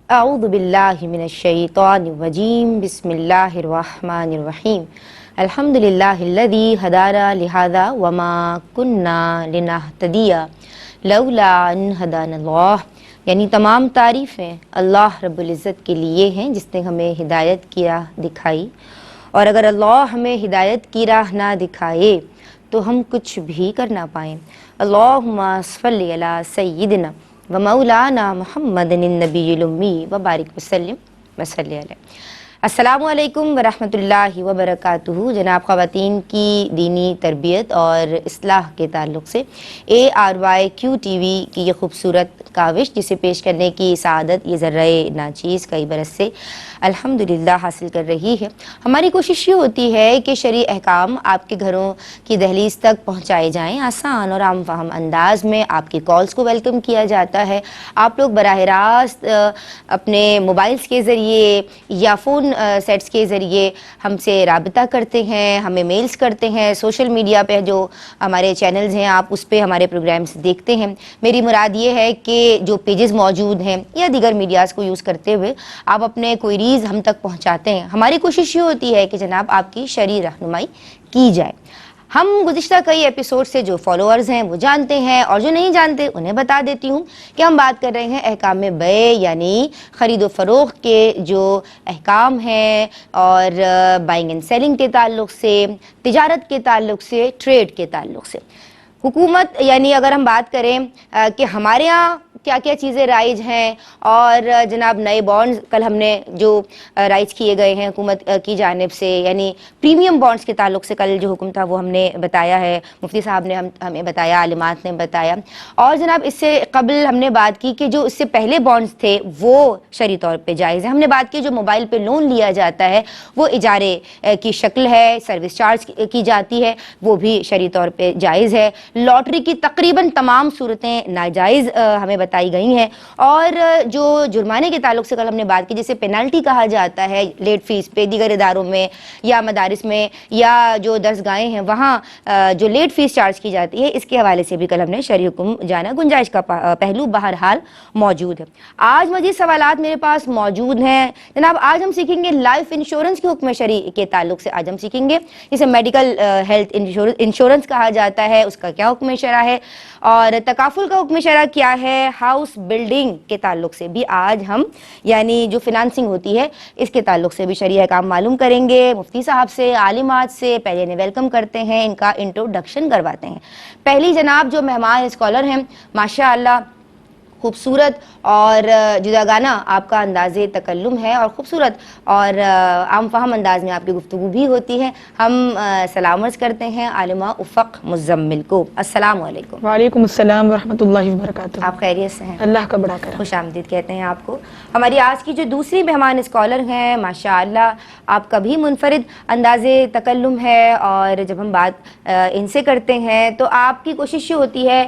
اعوذ باللہ من الشیطان الرجیم بسم اللہ الرحمن الرحیم الحمد للہ الذی ہدانا لہذا وما کننا لنہتدی لولا ان ہدانا اللہ، یعنی تمام تعریفیں اللہ رب العزت کے لیے ہیں جس نے ہمیں ہدایت کی راہ دکھائی، اور اگر اللہ ہمیں ہدایت کی راہ نہ دکھائے تو ہم کچھ بھی کر نہ پائیں۔ اللہم صلی علی سیدنا و مولانا محمد النبی الامی وبارک وسلم وصلی علیہ۔ السلام علیکم ورحمۃ اللہ وبرکاتہ۔ جناب خواتین کی دینی تربیت اور اصلاح کے تعلق سے ARYQ-TV کی یہ خوبصورت کاوش جسے پیش کرنے کی سعادت یہ ذرہ ناچیز کئی برس سے الحمدللہ حاصل کر رہی ہے۔ ہماری کوشش یہ ہوتی ہے کہ شرعی احکام آپ کے گھروں کی دہلیز تک پہنچائے جائیں، آسان اور عام فہم انداز میں۔ آپ کی کالز کو ویلکم کیا جاتا ہے، آپ لوگ براہ راست اپنے موبائلز کے ذریعے یا فون سیٹس کے ذریعے ہم سے رابطہ کرتے ہیں، ہمیں میلز کرتے ہیں، سوشل میڈیا پہ جو ہمارے چینلز ہیں آپ اس پہ ہمارے پروگرامز دیکھتے ہیں۔ میری مراد یہ ہے کہ جو پیجز موجود ہیں یا دیگر میڈیاز کو یوز کرتے ہوئے آپ اپنے کوئریز ہم تک پہنچاتے ہیں۔ ہماری کوشش یہ ہوتی ہے کہ جناب آپ کی شرعی رہنمائی کی جائے۔ ہم گزشتہ کئی ایپیسوڈ سے جو فالوورز ہیں وہ جانتے ہیں، اور جو نہیں جانتے انہیں بتا دیتی ہوں کہ ہم بات کر رہے ہیں احکام بیع، یعنی خرید و فروخت کے جو احکام ہیں، اور بائنگ اینڈ سیلنگ کے تعلق سے، تجارت کے تعلق سے، ٹریڈ کے تعلق سے۔ حکومت یعنی اگر ہم بات کریں کہ ہمارے ہاں کیا کیا چیزیں رائج ہیں، اور جناب نئے بانڈز کل ہم نے جو رائج کیے گئے ہیں حکومت کی جانب سے، یعنی پریمیم بانڈز کے تعلق سے کل جو حکم تھا وہ ہم نے بتایا ہے، مفتی صاحب نے ہمیں بتایا، عالمات نے بتایا۔ اور جناب اس سے قبل ہم نے بات کی کہ جو اس سے پہلے بانڈز تھے وہ شرعی طور پہ جائز ہیں۔ ہم نے بات کی جو موبائل پہ لون لیا جاتا ہے وہ اجارے کی شکل ہے، سروس چارج کی جاتی ہے، وہ بھی شرعی طور پہ جائز ہے۔ لاٹری کی تقریباً تمام صورتیں ناجائز ہمیں بتائی گئی ہیں۔ اور جو جرمانے کے تعلق سے کل ہم نے بات کی جسے پینالٹی کہا جاتا ہے لیٹ فیس پہ، دیگر اداروں میں یا مدارس میں یا جو درسگاہیں ہیں وہاں جو لیٹ فیس چارج کی جاتی ہے، اس کے حوالے سے بھی کل ہم نے شرعی حکم جانا۔ گنجائش کا پہلو بہرحال موجود ہے۔ آج مزید سوالات میرے پاس موجود ہیں جناب۔ آج ہم سیکھیں گے لائف انشورنس کے حکم شرعی کے تعلق سے، آج ہم سیکھیں گے جسے میڈیکل ہیلتھ انشورنس کہا جاتا ہے، اس کا کیا حکم شرع ہے، اور تکافل کا حکم شرع کیا ہے۔ ہاؤس بلڈنگ کے تعلق سے بھی آج ہم یعنی جو فنانسنگ ہوتی ہے اس کے تعلق سے بھی شرعی احکام معلوم کریں گے مفتی صاحب سے، عالمات سے۔ پہلے انہیں ویلکم کرتے ہیں، ان کا انٹروڈکشن کرواتے ہیں۔ پہلی جناب جو مہمان اسکالر ہیں، ماشاءاللہ خوبصورت اور جداگانہ آپ کا انداز تکلم ہے، اور خوبصورت اور عام فہم انداز میں آپ کی گفتگو بھی ہوتی ہے۔ ہم سلام عرض کرتے ہیں عالمہ افق مزمل کو۔ السلام علیکم۔ وعلیکم السلام ورحمۃ اللہ وبرکاتہ۔ آپ خیریت سے ہیں؟ اللہ کا بڑا کرم۔ خوش آمدید کہتے ہیں آپ کو۔ ہماری آج کی جو دوسری مہمان اسکالر ہیں، ماشاءاللہ آپ کا بھی منفرد انداز تکلم ہے، اور جب ہم بات ان سے کرتے ہیں تو آپ کی کوشش یہ ہوتی ہے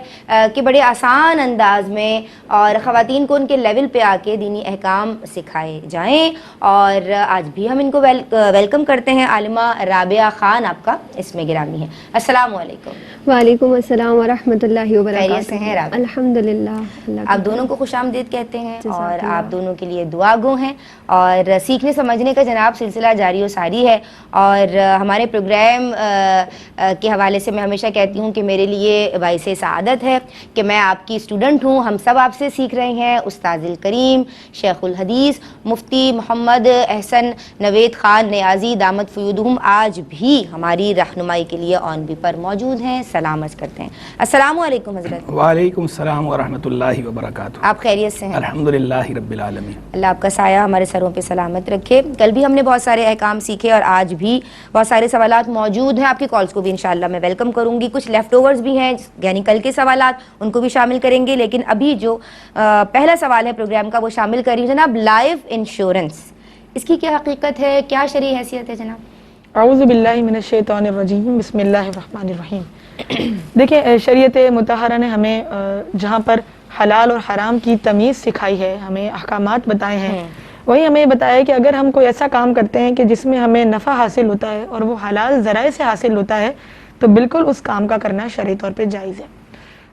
کہ بڑے آسان انداز میں اور خواتین کو ان کے لیول پہ آ کے دینی احکام سکھائے جائیں، اور آج بھی ہم ان کو ویلکم کرتے ہیں۔ عالمہ رابعہ خان آپ کا اس میں گرامی ہے۔ السلام علیکم۔ وعلیکم السلام ورحمۃ اللہ وبرکاتہ۔ خیریت سے ہیں رابعہ؟ الحمدللہ۔ آپ دونوں کو خوش آمدید کہتے ہیں، اور آپ دونوں کے لیے دعا گو ہیں، اور سیکھنے سمجھنے کا جناب سلسلہ جاری و ساری ہے۔ اور ہمارے پروگرام کے حوالے سے میں ہمیشہ کہتی ہوں کہ میرے لیے باعث سعادت ہے کہ میں آپ کی اسٹوڈنٹ ہوں، ہم سب آپ سے سیکھ رہے ہیں۔ استاذ الکریم شیخ الحدیث مفتی محمد احسن نوید خان نیازی دامت فیودہم آج بھی ہماری رہنمائی کے لیے آن بھی پر موجود ہیں۔ سلام عرض کرتے ہیں۔ السلام علیکم حضرت۔ وعلیکم السلام ورحمۃ اللہ وبرکاتہ۔ آپ خیریت سے ہیں؟ الحمدللہ رب العالمین۔ اللہ آپ کا سایہ ہمارے سروں پہ سلامت رکھے۔ کل بھی ہم نے بہت سارے احکام سیکھے، اور آج بھی بہت سارے سوالات موجود ہیں۔ آپ کی کالز کو بھی انشاءاللہ میں ویلکم کروں گی۔ کچھ لیفٹ اوورز بھی ہیں یعنی کل کے سوالات، ان کو بھی شامل کریں گے، لیکن ابھی جو پہلا سوال ہے پروگرام کا وہ شامل کر رہی ہوں۔ جناب لائف انشورنس، اس کی کیا حقیقت ہے، کیا شرعی حیثیت ہے جناب؟ اعوذ باللہ من الشیطان الرجیم، بسم اللہ الرحمن الرحیم۔ دیکھیں، شریعت مطہرہ نے ہمیں جہاں پر حلال اور حرام کی تمیز سکھائی ہے، ہمیں احکامات بتائے ہیں، وہی ہمیں بتایا کہ اگر ہم کوئی ایسا کام کرتے ہیں کہ جس میں ہمیں نفع حاصل ہوتا ہے اور وہ حلال ذرائع سے حاصل ہوتا ہے تو بالکل اس کام کا کرنا شرعی طور پہ جائز ہے۔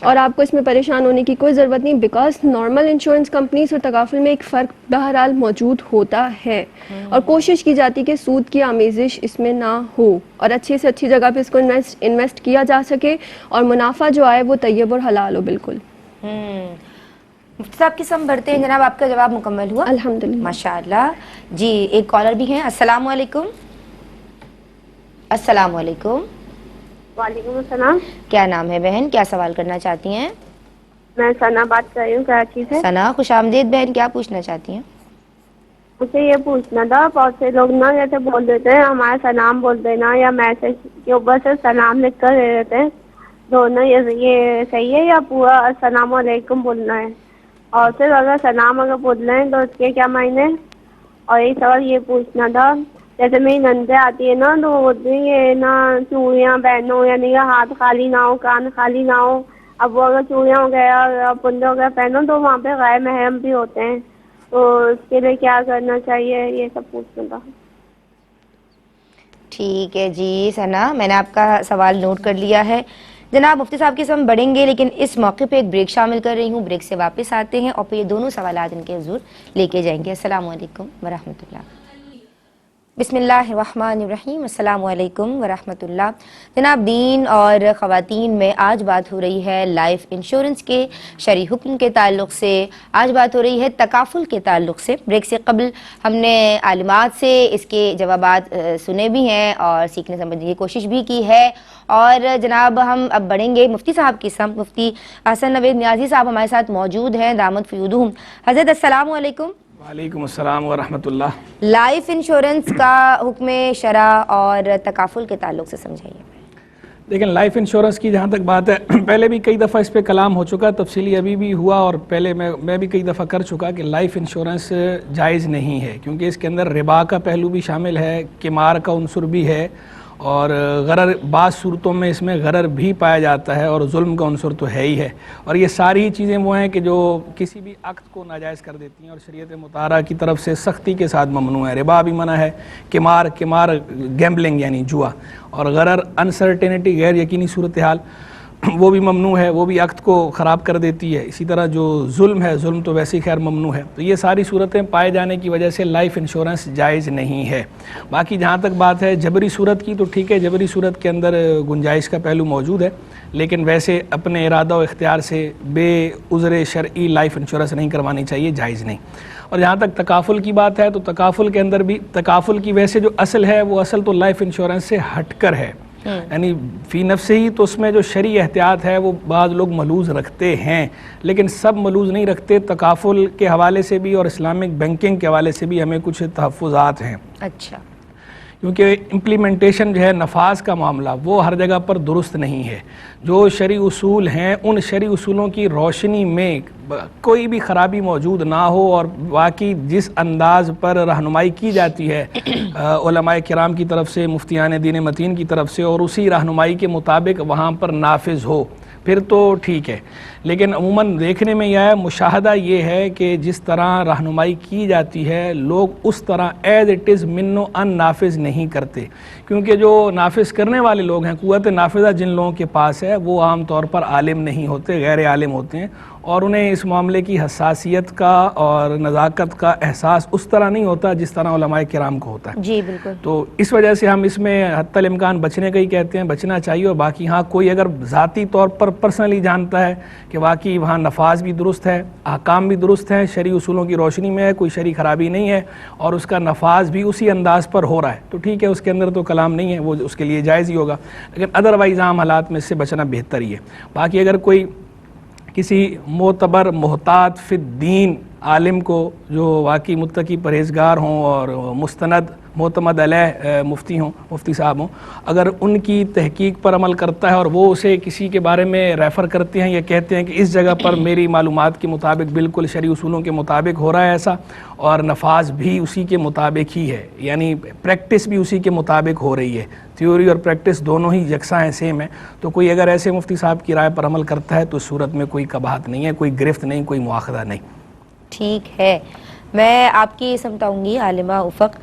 اور آپ کو اس میں پریشان ہونے کی کوئی ضرورت نہیں، بیکاز نارمل انشورنس کمپنیز اور تکافل میں ایک فرق بہرحال موجود ہوتا ہے، اور کوشش کی جاتی کہ سود کی آمیزش اس میں نہ ہو اور اچھی سے اچھی جگہ پہ اس کو انویسٹ کیا جا سکے اور منافع جو آئے وہ طیب اور حلال ہو. بالکل. مفتی صاحب کی سم بھرتے ہیں جناب. آپ کا جواب مکمل ہوا الحمدللہ. ماشاءاللہ. جی ایک کالر بھی ہیں. السلام علیکم. السلام علیکم. وعلیکم السلام. کیا نام ہے بہن؟ کیا سوال کرنا چاہتی ہیں؟ میں ثنا بات کر رہی ہوں کراچی سے. ثنا خوش آمدید بہن. کیا پوچھنا چاہتی ہیں؟ مجھے یہ پوچھنا تھا، بہت سے لوگ نا جیسے بول دیتے ہیں ہمارا سلام بول دینا یا میسج کے اوپر سے سلام لکھ کر دے دیتے ہیں، دونوں یہ صحیح ہے یا پورا السلام علیکم بولنا ہے؟ اور پھر اگر سلام اگر بولنا ہے تو اس کے کیا معنی؟ اور ایک سوال یہ پوچھنا تھا، جیسے میری نندے آتی ہے نا تو وہ بولتی ہیں یہ نا چوڑیاں پہنو، یعنی کہ ہاتھ خالی نہ ہو، کان خالی نہ ہو. اب وہ اگر چوڑیاں وغیرہ پنڈے وغیرہ پہنو تو وہاں پہ غیر محرم بھی ہوتے ہیں، تو اس کے لیے کیا کرنا چاہیے؟ یہ سب پوچھنا تھا. ٹھیک ہے جی ثنا، میں نے آپ کا سوال نوٹ کر لیا ہے. جناب مفتی صاحب کے سم بڑھیں گے، لیکن اس موقع پہ ایک بریک شامل کر رہی ہوں. بریک سے واپس آتے ہیں اور پھر یہ دونوں سوالات ان کے حضور لے کے جائیں گے. السلام علیکم ورحمۃ اللہ. بسم اللہ الرحمن الرحیم. السلام علیکم ورحمۃ اللہ. جناب دین اور خواتین میں آج بات ہو رہی ہے لائف انشورنس کے شرعی حکم کے تعلق سے، آج بات ہو رہی ہے تکافل کے تعلق سے. بریک سے قبل ہم نے عالمات سے اس کے جوابات سنے بھی ہیں اور سیکھنے سمجھنے کی کوشش بھی کی ہے. اور جناب ہم اب بڑھیں گے مفتی صاحب کی سمت. مفتی حسن نوید نیازی صاحب ہمارے ساتھ موجود ہیں، دامت فیودہم. حضرت السلام علیکم. وعلیکم السلام ورحمۃ اللہ. لائف انشورنس کا حکم شرع اور تکافل کے تعلق سے سمجھائیے. لیکن لائف انشورنس کی جہاں تک بات ہے، پہلے بھی کئی دفعہ اس پہ کلام ہو چکا، تفصیلی ابھی بھی ہوا، اور پہلے میں بھی کئی دفعہ کر چکا کہ لائف انشورنس جائز نہیں ہے، کیونکہ اس کے اندر ربا کا پہلو بھی شامل ہے، قمار کا عنصر بھی ہے، اور غرر بعض صورتوں میں اس میں غرر بھی پایا جاتا ہے، اور ظلم کا عنصر تو ہے ہی ہے. اور یہ ساری چیزیں وہ ہیں کہ جو کسی بھی عقد کو ناجائز کر دیتی ہیں اور شریعت مطہرہ کی طرف سے سختی کے ساتھ ممنوع ہے. ربا بھی منع ہے، قمار گیمبلنگ یعنی جوا، اور غرر انسرٹینٹی غیر یقینی صورتحال وہ بھی ممنوع ہے، وہ بھی عقد کو خراب کر دیتی ہے. اسی طرح جو ظلم ہے، ظلم تو ویسے ہی خیر ممنوع ہے. تو یہ ساری صورتیں پائے جانے کی وجہ سے لائف انشورنس جائز نہیں ہے. باقی جہاں تک بات ہے جبری صورت کی، تو ٹھیک ہے، جبری صورت کے اندر گنجائش کا پہلو موجود ہے، لیکن ویسے اپنے ارادہ و اختیار سے بے عذر شرعی لائف انشورنس نہیں کروانی چاہیے، جائز نہیں. اور جہاں تک تکافل کی بات ہے تو تکافل کے اندر بھی تکافل کی ویسے جو اصل ہے وہ اصل تو لائف انشورنس سے ہٹ کر ہے، یعنی فی نفس ہی تو اس میں جو شرعی احتیاط ہے وہ بعض لوگ ملوز رکھتے ہیں، لیکن سب ملوز نہیں رکھتے. تکافل کے حوالے سے بھی اور اسلامک بینکنگ کے حوالے سے بھی ہمیں کچھ تحفظات ہیں. اچھا. کیونکہ امپلیمنٹیشن جو ہے، نفاذ کا معاملہ وہ ہر جگہ پر درست نہیں ہے. جو شرعی اصول ہیں ان شرعی اصولوں کی روشنی میں کوئی بھی خرابی موجود نہ ہو، اور واقعی جس انداز پر رہنمائی کی جاتی ہے علماء کرام کی طرف سے، مفتیان دین متین کی طرف سے، اور اسی رہنمائی کے مطابق وہاں پر نافذ ہو، پھر تو ٹھیک ہے. لیکن عموماً دیکھنے میں یہ ہے، مشاہدہ یہ ہے کہ جس طرح رہنمائی کی جاتی ہے لوگ اس طرح ایز اٹ از من و ان نافذ نہیں کرتے، کیونکہ جو نافذ کرنے والے لوگ ہیں، قوت نافذہ جن لوگوں کے پاس ہے، وہ عام طور پر عالم نہیں ہوتے، غیر عالم ہوتے ہیں، اور انہیں اس معاملے کی حساسیت کا اور نزاکت کا احساس اس طرح نہیں ہوتا جس طرح علماء کرام کو ہوتا ہے. جی بالکل. تو اس وجہ سے ہم اس میں حتی الامکان بچنے کا ہی کہتے ہیں، بچنا چاہیے. اور باقی ہاں کوئی اگر ذاتی طور پر پرسنلی جانتا ہے کہ واقعی وہاں نفاذ بھی درست ہے، احکام بھی درست ہیں، شرعی اصولوں کی روشنی میں ہے، کوئی شرعی خرابی نہیں ہے، اور اس کا نفاذ بھی اسی انداز پر ہو رہا ہے، تو ٹھیک ہے، اس کے اندر تو کلام نہیں ہے، وہ اس کے لیے جائز ہی ہوگا. لیکن ادروائز عام حالات میں اس سے بچنا بہتر ہی ہے. باقی اگر کوئی کسی معتبر محتاط فی الدین عالم کو جو واقعی متقی پرہیزگار ہوں اور مستند معتمد علیہ مفتی ہوں، مفتی صاحب ہوں، اگر ان کی تحقیق پر عمل کرتا ہے اور وہ اسے کسی کے بارے میں ریفر کرتے ہیں یا کہتے ہیں کہ اس جگہ پر میری معلومات کے مطابق بالکل شرعی اصولوں کے مطابق ہو رہا ہے ایسا، اور نفاذ بھی اسی کے مطابق ہی ہے، یعنی پریکٹس بھی اسی کے مطابق ہو رہی ہے، تھیوری اور پریکٹس دونوں ہی یکساں ہیں، سیم ہے، تو کوئی اگر ایسے مفتی صاحب کی رائے پر عمل کرتا ہے تو اس صورت میں کوئی قباحت نہیں ہے، کوئی گرفت نہیں، کوئی مواخذہ نہیں. ٹھیک ہے. میں آپ کی سمجھاؤں گی عالمہ افق.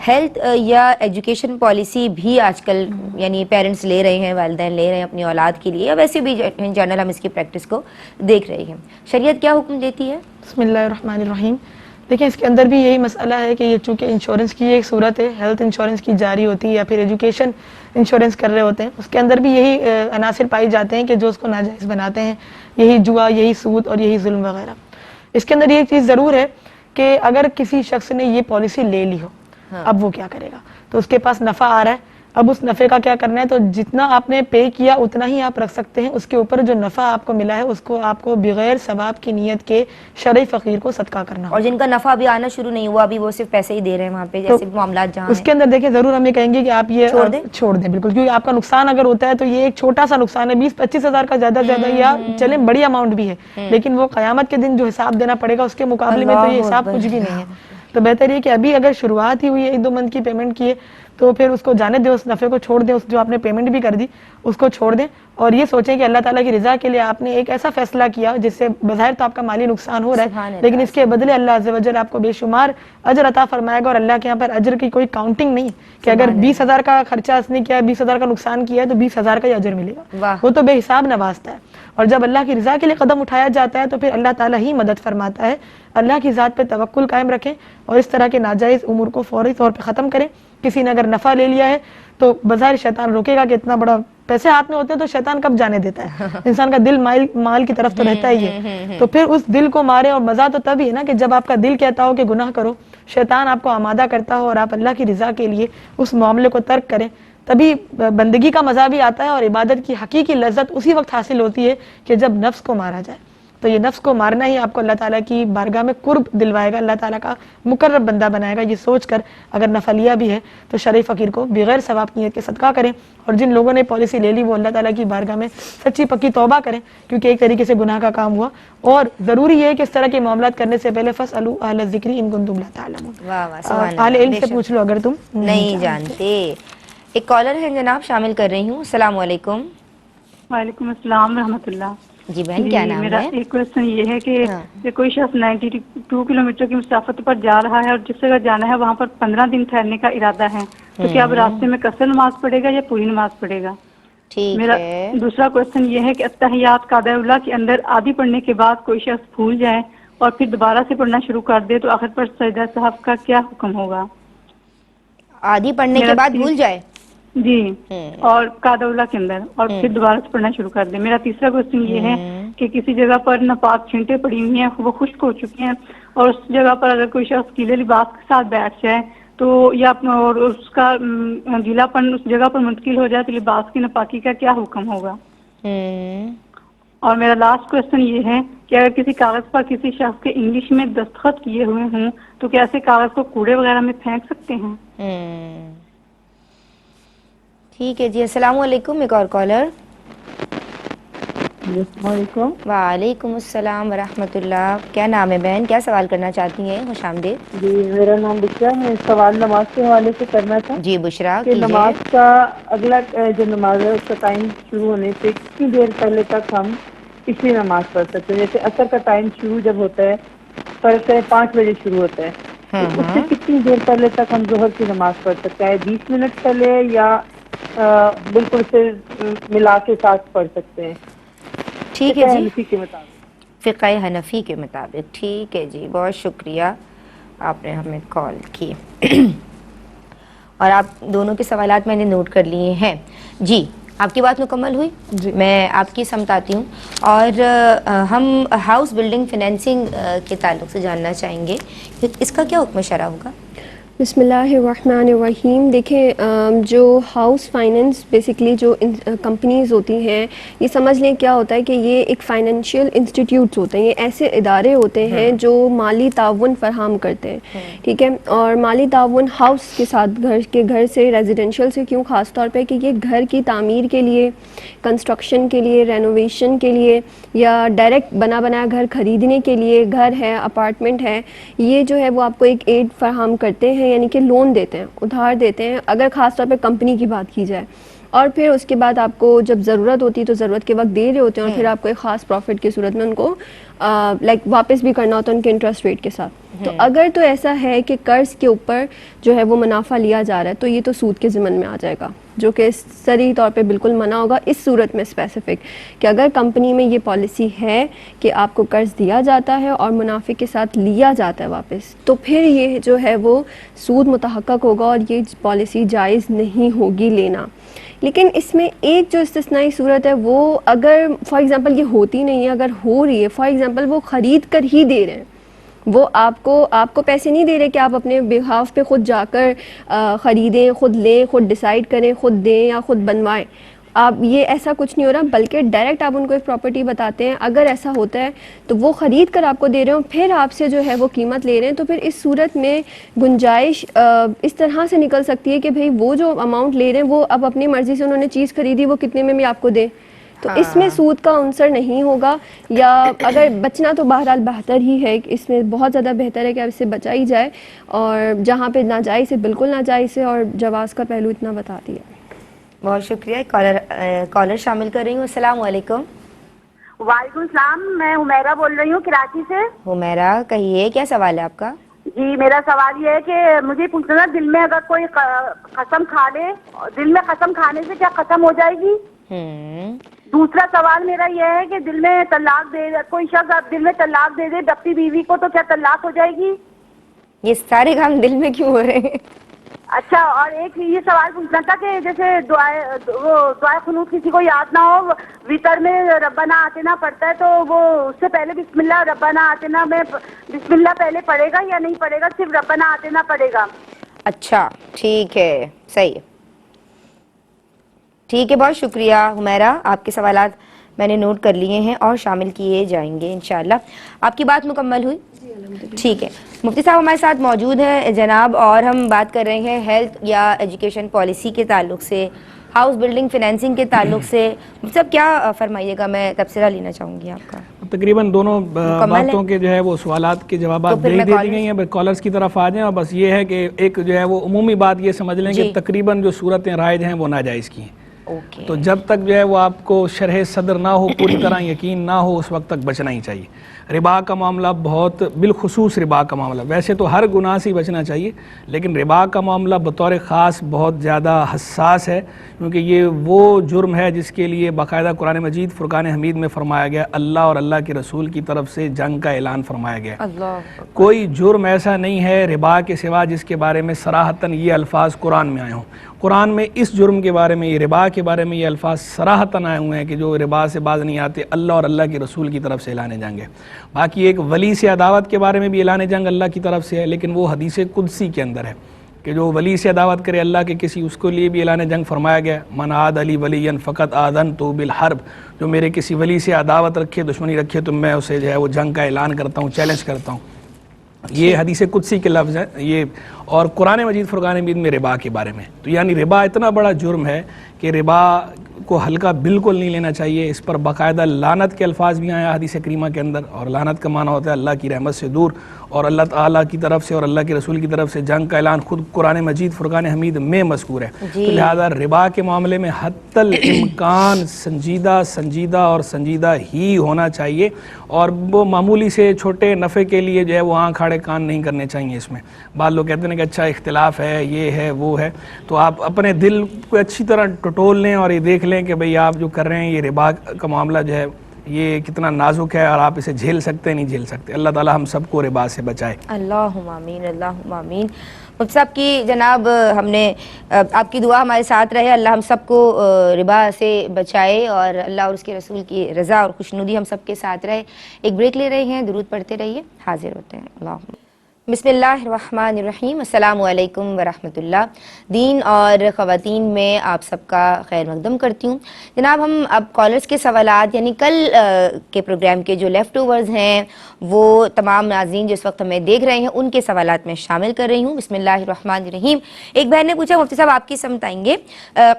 ہیلتھ یا ایجوکیشن پالیسی بھی آج کل یعنی پیرنٹس لے رہے ہیں، والدین لے رہے ہیں اپنی اولاد کے لیے، یا ویسے بھی ان جنرل ہم اس کی پریکٹس کو دیکھ رہے ہیں، شریعت کیا حکم دیتی ہے؟ بسم اللہ الرحمن الرحیم. دیکھیں اس کے اندر بھی یہی مسئلہ ہے کہ یہ چونکہ انشورنس کی ایک صورت ہے، ہیلتھ انشورنس کی جاری ہوتی ہے یا پھر ایجوکیشن انشورنس کر رہے ہوتے ہیں، اس کے اندر بھی یہی عناصر پائی جاتے ہیں کہ جو اس کو ناجائز بناتے ہیں، یہی جوا، یہی سود اور یہی ظلم وغیرہ. اس کے اندر یہ چیز ضرور ہے کہ اگر کسی شخص نے یہ پالیسی لے لی ہو، اب وہ کیا کرے گا؟ تو اس کے پاس نفع آ رہا ہے، اب اس نفع کا کیا کرنا ہے؟ تو جتنا آپ نے پے کیا اتنا ہی آپ رکھ سکتے ہیں، اس کے اوپر جو نفع آپ کو ملا ہے اس کو آپ کو بغیر ثواب کی نیت کے شرعی فقیر کو صدقہ کرنا اور جن کا نفع ابھی آنا شروع نہیں ہوا، ابھی وہ صرف پیسے ہی دے رہے ہیں وہاں پہ، جیسے معاملات جہاں اس کے اندر دیکھیں ضرور ہم یہ کہیں گے کہ آپ یہ چھوڑ دیں بالکل، کیونکہ آپ کا نقصان اگر ہوتا ہے تو یہ ایک چھوٹا سا نقصان ہے، 20-25 ہزار کا زیادہ سے زیادہ، یا چلیں بڑی اماؤنٹ بھی ہے، لیکن وہ قیامت کے دن جو حساب دینا پڑے گا اس کے مقابلے میں تو یہ حساب کچھ بھی نہیں ہے. تو بہتر یہ کہ ابھی اگر شروعات ہی ہوئی ہے 1-2 منتھ کی پیمنٹ کی ہے تو پھر اس کو جانے دیں، اس نفع کو چھوڑ دیں، اس جو آپ نے پیمنٹ بھی کر دی اس کو چھوڑ دیں، اور یہ سوچیں کہ اللہ تعالیٰ کی رضا کے لیے آپ نے ایک ایسا فیصلہ کیا جس سے بظاہر تو آپ کا مالی نقصان ہو رہا ہے، لیکن اس کے بدلے اللہ عز و جل آپ کو بے شمار اجر عطا فرمائے گا، اور اللہ کے یہاں پر اجر کی کوئی کاؤنٹنگ نہیں کہ اگر 20,000 کا خرچہ اس نے کیا ہے، 20,000 کا نقصان کیا ہے تو 20,000 کا ہی اجر ملے گا، وہ تو بے حساب نوازتا ہے. اور جب اللہ کی رضا کے لیے قدم اٹھایا جاتا ہے تو پھر اللہ تعالیٰ ہی مدد فرماتا ہے. اللہ کی ذات پہ توکل قائم رکھیں اور اس طرح کے ناجائز امور کو فوری طور پہ ختم کریں. کسی نے اگر نفع لے لیا ہے تو بظاہر شیطان روکے گا کہ اتنا بڑا پیسے ہاتھ میں ہوتے ہیں تو شیطان کب جانے دیتا ہے، انسان کا دل مال کی طرف تو رہتا ہی ہے، تو پھر اس دل کو مارے. اور مزہ تو تب ہی ہے نا کہ جب آپ کا دل کہتا ہو کہ گناہ کرو، شیطان آپ کو آمادہ کرتا ہو اور آپ اللہ کی رضا کے لیے اس معاملے کو ترک کریں، تبھی بندگی کا مزہ بھی آتا ہے اور عبادت کی حقیقی لذت اسی وقت حاصل ہوتی ہے کہ جب نفس کو مارا جائے. تو یہ نفس کو مارنا ہی آپ کو اللہ تعالیٰ کی بارگاہ میں قرب دلوائے گا، اللہ تعالیٰ کا مقرب بندہ بنائے گا. یہ سوچ کر اگر نفع لیا بھی ہے تو شرعی فقیر کو بغیر ثواب کی نیت کے صدقہ کریں، اور جن لوگوں نے پالیسی لے لی وہ اللہ تعالیٰ کی بارگاہ میں سچی پکی توبہ کریں، کیونکہ ایک طریقے سے گناہ کا کام ہوا. اور ضروری ہے کہ اس طرح کے معاملات کرنے سے پہلے فاسألوا اہل الذکر ان کنتم لا تعلمون، اہل علم سے پوچھ لو اگر تم نہیں جانتے. ایک کالر ہے جناب، شامل کر رہی ہوں. السلام علیکم. وعلیکم السلام ورحمۃ اللہ. جی بہن کیا نام میرا ہے؟ ایک کوشچن یہ ہے کہ کوئی شخص 92 کلومیٹر کی مسافت پر جا رہا ہے اور جس جگہ جانا ہے وہاں پر 15 دن ٹھہرنے کا ارادہ ہے، تو کیا اب راستے میں قصر نماز پڑھے گا یا پوری نماز پڑھے گا؟ میرا دوسرا کوشچن یہ ہے کہ اتحیات قاعدہ اللہ کے اندر آدھی پڑھنے کے بعد کوئی شخص بھول جائے اور پھر دوبارہ سے پڑھنا شروع کر دے تو آخر پر سجدہ صاحب کا کیا حکم ہوگا؟ آدھی پڑھنے کے بعد بھول جائے جی، اور قاعدہ اللہ کے اندر، اور پھر دوبارہ سے پڑھنا شروع کر دیں. میرا تیسرا کوشچن یہ ہے کہ کسی جگہ پر ناپاک چھینٹیں پڑی ہوئی ہیں، وہ خشک ہو چکی ہیں، اور اس جگہ پر اگر کوئی شخص گیلے لباس کے ساتھ بیٹھ جائے تو یا اور اس کا گیلا پن اس جگہ پر منتقل ہو جائے تو لباس کی ناپاکی کا کیا حکم ہوگا؟ اور میرا لاسٹ کوشچن یہ ہے کہ اگر کسی کاغذ پر کسی شخص کے انگلش میں دستخط کیے ہوئے ہوں تو کیا ایسے کاغذ کو کوڑے وغیرہ میں پھینک سکتے ہیں؟ ٹھیک ہے جی. السلام علیکم. ایک اور کالر. السلام علیکم. وعلیکم السلام ورحمۃ اللہ. کیا نام ہے بہن؟ کیا سوال کرنا چاہتی ہیں؟ خوش آمدید. جی میرا نام بشرا. میں سوال نماز کے حوالے سے کرنا تھا. جی بشرا کہ نماز کا اگلا جو نماز ہے اس کا ٹائم شروع ہونے سے کتنی دیر پہلے تک ہم پچھلی نماز پڑھ سکتے ہیں؟ جیسے عصر کا ٹائم شروع جب ہوتا ہے فرض کریں 5 بجے شروع ہوتا ہے، تو اس سے کتنی دیر پہلے تک ہم ظہر کی نماز پڑھ سکتے ہیں؟ 20 منٹ پہلے یا بالکل سے ملا کے ساتھ پڑھ سکتے ہیں؟ ٹھیک ہے جی، حنفی کے مطابق. فقہ حنفی کے مطابق. ٹھیک ہے جی، بہت شکریہ آپ نے ہمیں کال کی اور آپ دونوں کے سوالات میں نے نوٹ کر لیے ہیں. جی آپ کی بات مکمل ہوئی. میں آپ کی سمت آتی ہوں اور ہم ہاؤس بلڈنگ فنانسنگ کے تعلق سے جاننا چاہیں گے کہ اس کا کیا حکم شرع ہوگا؟ بسم اللہ الرحمن الرحیم. دیکھیں جو ہاؤس فائننس بیسکلی جو کمپنیز ہوتی ہیں، یہ سمجھ لیں کیا ہوتا ہے کہ یہ ایک فائنینشیل انسٹیٹیوٹس ہوتے ہیں، یہ ایسے ادارے ہوتے ہیں جو مالی تعاون فراہم کرتے ہیں. ٹھیک ہے، اور مالی تعاون ہاؤس کے ساتھ گھر سے ریزیڈینشیل سے کیوں خاص طور پہ کہ یہ گھر کی تعمیر کے لیے، کنسٹرکشن کے لیے، رینوویشن کے لیے، یا ڈائریکٹ بنایا گھر خریدنے کے لیے، گھر ہے، اپارٹمنٹ ہے، یہ جو ہے وہ آپ کو ایک ایڈ فراہم کرتے ہیں، یعنی کہ لون دیتے ہیں، ادھار دیتے ہیں. اگر خاص طور پہ کمپنی کی بات کی جائے اور پھر اس کے بعد آپ کو جب ضرورت ہوتی ہے تو ضرورت کے وقت دے رہے ہوتے ہیں، اور پھر آپ کو ایک خاص پروفٹ کی صورت میں ان کو لائک واپس بھی کرنا ہوتا ہے ان کے انٹرسٹ ریٹ کے ساتھ. تو اگر تو ایسا ہے کہ قرض کے اوپر جو ہے وہ منافع لیا جا رہا ہے تو یہ تو سود کے ضمن میں آ جائے گا، جو کہ صریح طور پہ بالکل منع ہوگا اس صورت میں اسپیسیفک کہ اگر کمپنی میں یہ پالیسی ہے کہ آپ کو قرض دیا جاتا ہے اور منافع کے ساتھ لیا جاتا ہے واپس، تو پھر یہ جو ہے وہ سود متحقق ہوگا اور یہ پالیسی جائز نہیں ہوگی لینا. لیکن اس میں ایک جو استثنائی صورت ہے وہ اگر فار ایگزامپل یہ ہوتی نہیں ہے، اگر ہو رہی ہے، فار ایگزامپل وہ خرید کر ہی دے رہے ہیں، وہ آپ کو پیسے نہیں دے رہے کہ آپ اپنے بہاف پہ خود جا کر خریدیں، خود لیں، خود ڈیسائیڈ کریں، خود دیں یا خود بنوائیں. آپ یہ ایسا کچھ نہیں ہو رہا، بلکہ ڈائریکٹ آپ ان کو ایک پراپرٹی بتاتے ہیں. اگر ایسا ہوتا ہے تو وہ خرید کر آپ کو دے رہے ہوں، پھر آپ سے جو ہے وہ قیمت لے رہے ہیں، تو پھر اس صورت میں گنجائش اس طرح سے نکل سکتی ہے کہ بھئی وہ جو اماؤنٹ لے رہے ہیں وہ اب اپنی مرضی سے انہوں نے چیز خریدی، وہ کتنے میں بھی آپ کو دیں. تو اس میں سود کا عنصر نہیں ہوگا، یا اگر بچنا تو بہرحال بہتر ہی ہے، اس میں بہت زیادہ بہتر ہے کہ اب اس سے بچا ہی جائے، اور جہاں پہ ناجائز ہے بالکل ناجائز ہے، اور جواز کا پہلو اتنا بتا دیا. بہت شکریہ. کالر شامل کر رہی ہوں. السلام علیکم. وعلیکم السلام، میں حمیرہ بول رہی ہوں کراچی سے. حمیرہ کہیے کیا سوال ہے آپ کا؟ جی میرا سوال یہ ہے کہ مجھے پوچھنا تھا، دل میں اگر کوئی قسم کھا لے، دل میں قسم کھانے سے کیا ختم ہو جائے گی؟ دوسرا سوال میرا یہ ہے کہ دل میں طلاق دے، کوئی شخص دل میں طلاق دے دے اپنی بیوی کو، تو کیا طلاق ہو جائے گی؟ یہ سارے کام دل میں کیوں ہو رہے ہیں؟ اچھا، اور ایک یہ سوال پوچھنا تھا کہ جیسے دعائے قنوت کسی کو یاد نہ ہو، وطر میں ربنا آتنا پڑھتا ہے، تو وہ اس سے پہلے بسم اللہ ربنا آتنا میں بسم اللہ پہلے پڑھے گا یا نہیں پڑھے گا، صرف ربنا آتنا پڑھے گا؟ اچھا ٹھیک ہے، صحیح ہے، ٹھیک ہے. بہت شکریہ حمیرہ، آپ کے سوالات میں نے نوٹ کر لیے ہیں اور شامل کیے جائیں گے انشاءاللہ. آپ کی بات مکمل ہوئی؟ ٹھیک ہے. مفتی صاحب ہمارے ساتھ موجود ہیں جناب، اور ہم بات کر رہے ہیں ہیلتھ یا ایجوکیشن پالیسی کے تعلق سے، ہاؤس بلڈنگ فنانسنگ کے تعلق سے. مفتی صاحب کیا فرمائیے گا؟ میں تبصرہ لینا چاہوں گی آپ کا. تقریباً دونوں باتوں کے جو ہے وہ سوالات کے جوابات دے دے دی گئی ہیں. کالرز کی طرف آ جائیں، اور بس یہ ہے کہ ایک جو ہے وہ عمومی بات یہ سمجھ لیں کہ تقریباً جو صورتیں رائج ہیں وہ ناجائز کی ہیں. تو جب تک جو ہے وہ آپ کو شرح صدر نہ ہو، پوری طرح یقین نہ ہو، اس وقت تک بچنا ہی چاہیے. ربا کا معاملہ بہت، بالخصوص ربا کا معاملہ، ویسے تو ہر گناہ سے بچنا چاہیے، لیکن ربا کا معاملہ بطور خاص بہت زیادہ حساس ہے، کیونکہ یہ وہ جرم ہے جس کے لیے باقاعدہ قرآن مجید فرقان حمید میں فرمایا گیا، اللہ اور اللہ کے رسول کی طرف سے جنگ کا اعلان فرمایا گیا. کوئی جرم ایسا نہیں ہے ربا کے سوا جس کے بارے میں صراحتاً یہ الفاظ قرآن میں آئے ہوں. قرآن میں اس جرم کے بارے میں، یہ ربا کے بارے میں یہ الفاظ صراحتاً آئے ہوئے ہیں کہ جو ربا سے باز نہیں آتے، اللہ اور اللہ کے رسول کی طرف سے اعلان جنگ ہے. باقی ایک ولی سے عداوت کے بارے میں بھی اعلان جنگ اللہ کی طرف سے ہے، لیکن وہ حدیث قدسی کے اندر ہے کہ جو ولی سے عداوت کرے اللہ کے کسی، اس کو لیے بھی اعلان جنگ فرمایا گیا. من عاد علی ولی فقط آذنتہ بالحرب، جو میرے کسی ولی سے عداوت رکھے، دشمنی رکھے، تو میں اسے جو ہے وہ جنگ کا اعلان کرتا ہوں، چیلنج کرتا ہوں. یہ حدیث قدسی کے لفظ ہیں یہ، اور قرآن مجید فرقان حمید میں ربا کے بارے میں. تو یعنی ربا اتنا بڑا جرم ہے کہ ربا کو ہلکا بالکل نہیں لینا چاہیے. اس پر باقاعدہ لعنت کے الفاظ بھی آئے ہیں حدیث کریمہ کے اندر، اور لعنت کا معنی ہوتا ہے اللہ کی رحمت سے دور، اور اللہ تعالیٰ کی طرف سے اور اللہ کے رسول کی طرف سے جنگ کا اعلان خود قرآن مجید فرقان حمید میں مذکور ہے. تو لہذا ربا کے معاملے میں حتی الامکان سنجیدہ اور سنجیدہ ہی ہونا چاہیے، اور وہ معمولی سے چھوٹے نفع کے لیے جو ہے وہ آنکھ آڑے کان نہیں کرنے چاہیے. اس میں بعض لوگ کہتے ہیں کہ اچھا اختلاف ہے، یہ ہے وہ ہے، تو آپ اپنے دل کو اچھی طرح ٹٹول لیں اور یہ دیکھ لیں کہ بھئی آپ جو کر رہے ہیں یہ ربا کا معاملہ جو ہے یہ کتنا نازک ہے، اور آپ اسے جھیل سکتے نہیں جھیل سکتے. اللہ تعالی ہم سب کو ربا سے بچائے. اللہم آمین، اللہم آمین. مفتی صاحب کی جناب ہم نے آپ کی دعا ہمارے ساتھ رہے، اللہ ہم سب کو ربا سے بچائے، اور اللہ اور اس کے رسول کی رضا اور خوشنودی ہم سب کے ساتھ رہے. ایک بریک لے رہے ہیں، درود پڑھتے رہیے، حاضر ہوتے ہیں. اللہم بسم اللہ الرحمن الرحیم. السلام علیکم ورحمۃ اللہ. دین اور خواتین میں آپ سب کا خیر مقدم کرتی ہوں. جناب ہم اب کالرز کے سوالات، یعنی کل کے پروگرام کے جو لیفٹ اوورز ہیں وہ تمام ناظرین جو اس وقت ہمیں دیکھ رہے ہیں ان کے سوالات میں شامل کر رہی ہوں. بسم اللہ الرحمن الرحیم. ایک بہن نے پوچھا مفتی صاحب آپ کی سمجھ آئیں گے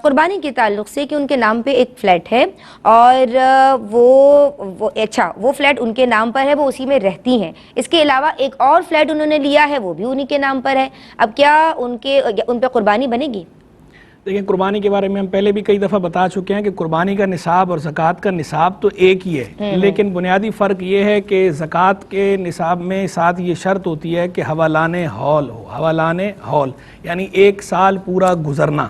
قربانی کے تعلق سے کہ ان کے نام پہ ایک فلیٹ ہے، اور وہ فلیٹ ان کے نام پر ہے، وہ اسی میں رہتی ہیں، اس کے علاوہ ایک اور فلیٹ انہوں نے لیا ہے وہ بھی انہی کے نام پر ہے. اب کیا ان پہ قربانی بنے گی؟ دیکھیں قربانی کے بارے میں ہم پہلے بھی کئی دفعہ بتا چکے ہیں کہ قربانی کا نصاب اور زکوٰۃ کا نصاب تو ایک ہی ہے، لیکن بنیادی فرق یہ ہے کہ زکوٰۃ کے نصاب میں ساتھ یہ شرط ہوتی ہے کہ حوالان حول ہو، حوالان حول یعنی 1 سال پورا گزرنا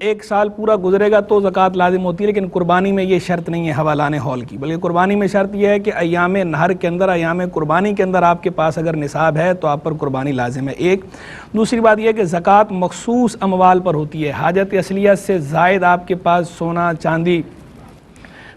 1 سال پورا گزرے گا تو زکوٰۃ لازم ہوتی ہے، لیکن قربانی میں یہ شرط نہیں ہے حوالان حول کی، بلکہ قربانی میں شرط یہ ہے کہ ایام نہر کے اندر، ایام قربانی کے اندر آپ کے پاس اگر نصاب ہے تو آپ پر قربانی لازم ہے۔ ایک دوسری بات یہ ہے کہ زکوٰۃ مخصوص اموال پر ہوتی ہے، حاجت اصلیہ سے زائد آپ کے پاس سونا چاندی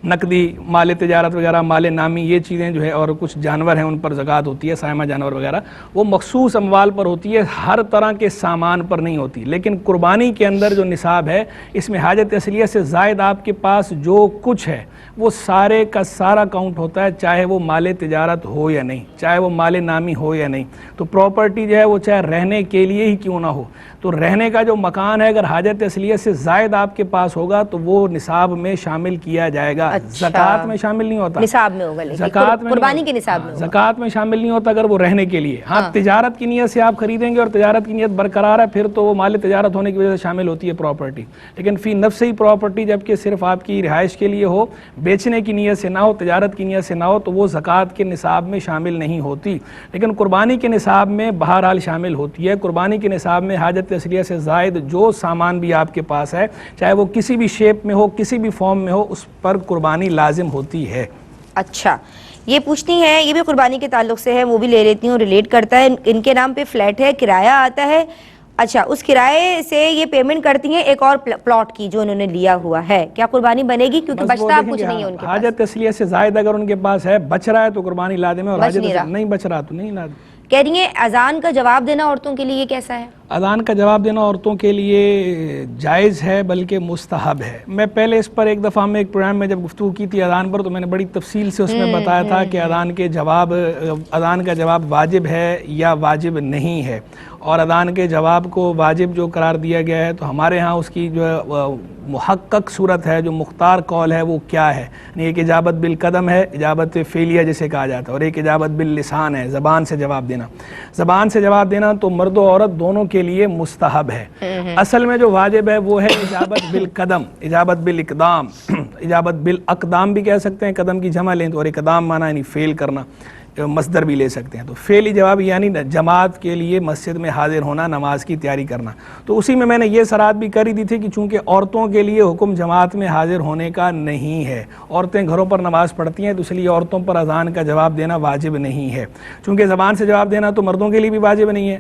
نقدی مال تجارت وغیرہ مال نامی یہ چیزیں جو ہے اور کچھ جانور ہیں ان پر زکوٰۃ ہوتی ہے، سائمہ جانور وغیرہ، وہ مخصوص اموال پر ہوتی ہے، ہر طرح کے سامان پر نہیں ہوتی۔ لیکن قربانی کے اندر جو نصاب ہے اس میں حاجت اصلیہ سے زائد آپ کے پاس جو کچھ ہے وہ سارے کا سارا کاؤنٹ ہوتا ہے، چاہے وہ مال تجارت ہو یا نہیں، چاہے وہ مال نامی ہو یا نہیں۔ تو پراپرٹی جو ہے وہ چاہے رہنے کے لیے ہی کیوں نہ ہو، تو رہنے کا جو مکان ہے اگر حاجت اصلیہ سے زائد آپ کے پاس ہوگا تو وہ نصاب میں شامل کیا جائے گا۔ زکوٰۃ میں شامل نہیں ہوتا، نصاب میں ہوگا، لیکن قربانی کے نصاب میں ہوگا، زکوٰۃ میں شامل نہیں ہوتا اگر وہ رہنے کے لیے۔ ہاں تجارت کی نیت سے آپ خریدیں گے اور تجارت کی نیت برقرار ہے پھر تو وہ مال تجارت ہونے کی وجہ سے شامل ہوتی ہے پراپرٹی، لیکن فی نفس ہی پراپرٹی جبکہ صرف آپ کی رہائش کے لیے ہو، بیچنے کی نیت سے نہ ہو، تجارت کی نیت سے نہ ہو، تو وہ زکوٰۃ کے نصاب میں شامل نہیں ہوتی۔ لیکن قربانی کے نصاب میں بہرحال شامل ہوتی ہے۔ قربانی کے نصاب میں حاجت اصلیہ سے زائد جو سامان بھی آپ کے پاس ہے، چاہے وہ کسی بھی شیپ میں ہو، کسی بھی فارم میں ہو، اس پر قربانی لازم ہوتی ہے۔ اچھا یہ پوچھتی ہیں، یہ بھی قربانی کے تعلق سے ہے، وہ بھی لے لیتی ہوں، ریلیٹ کرتا ہے۔ ان کے نام پہ فلیٹ ہے، کرایہ آتا ہے، اچھا اس کرائے سے یہ پیمنٹ کرتی ہیں ایک اور پلاٹ کی جو انہوں نے لیا ہوا ہے، کیا قربانی بنے گی؟ کیونکہ بچتا کچھ نہیں ہے ان کے پاس۔ حاجت اصلیہ سے زائد اگر ان کے پاس ہے، بچ رہا ہے تو قربانی لازم ہے، اور حاجت نہیں بچ رہا تو نہیں لازم۔ کہہ رہی ہیں اذان کا جواب دینا عورتوں کے لیے کیسا ہے؟ اذان کا جواب دینا عورتوں کے لیے جائز ہے بلکہ مستحب ہے۔ میں پہلے اس پر ایک دفعہ میں ایک پروگرام میں جب گفتگو کی تھی اذان پر تو میں نے بڑی تفصیل سے اس میں بتایا تھا کہ اذان کا جواب واجب ہے یا واجب نہیں ہے، اور اذان کے جواب کو واجب جو قرار دیا گیا ہے تو ہمارے ہاں اس کی جو محقق صورت ہے، جو مختار قول ہے وہ کیا ہے، یعنی ایک اجابت بالقدم ہے، اجابت فعلیہ جسے کہا جاتا ہے، اور ایک اجابت باللسان ہے، زبان سے جواب دینا۔ زبان سے جواب دینا تو مرد و عورت دونوں کے لیے مستحب ہے۔ اصل میں جو واجب ہے وہ ہے اجابت بالقدم، اجابت بالاقدام، اجابت بالاقدام بھی کہہ سکتے ہیں، قدم کی جمع لیں تو، اور اقدام معنی یعنی فعل کرنا، مصدر بھی لے سکتے ہیں، تو فعلی جواب یعنی جماعت کے لیے مسجد میں حاضر ہونا، نماز کی تیاری کرنا۔ تو اسی میں نے یہ سرات بھی کری دی تھی کہ چونکہ عورتوں کے لیے حکم جماعت میں حاضر ہونے کا نہیں ہے، عورتیں گھروں پر نماز پڑھتی ہیں، تو اس لیے عورتوں پر اذان کا جواب دینا واجب نہیں ہے۔ چونکہ زبان سے جواب دینا تو مردوں کے لیے بھی واجب نہیں ہے،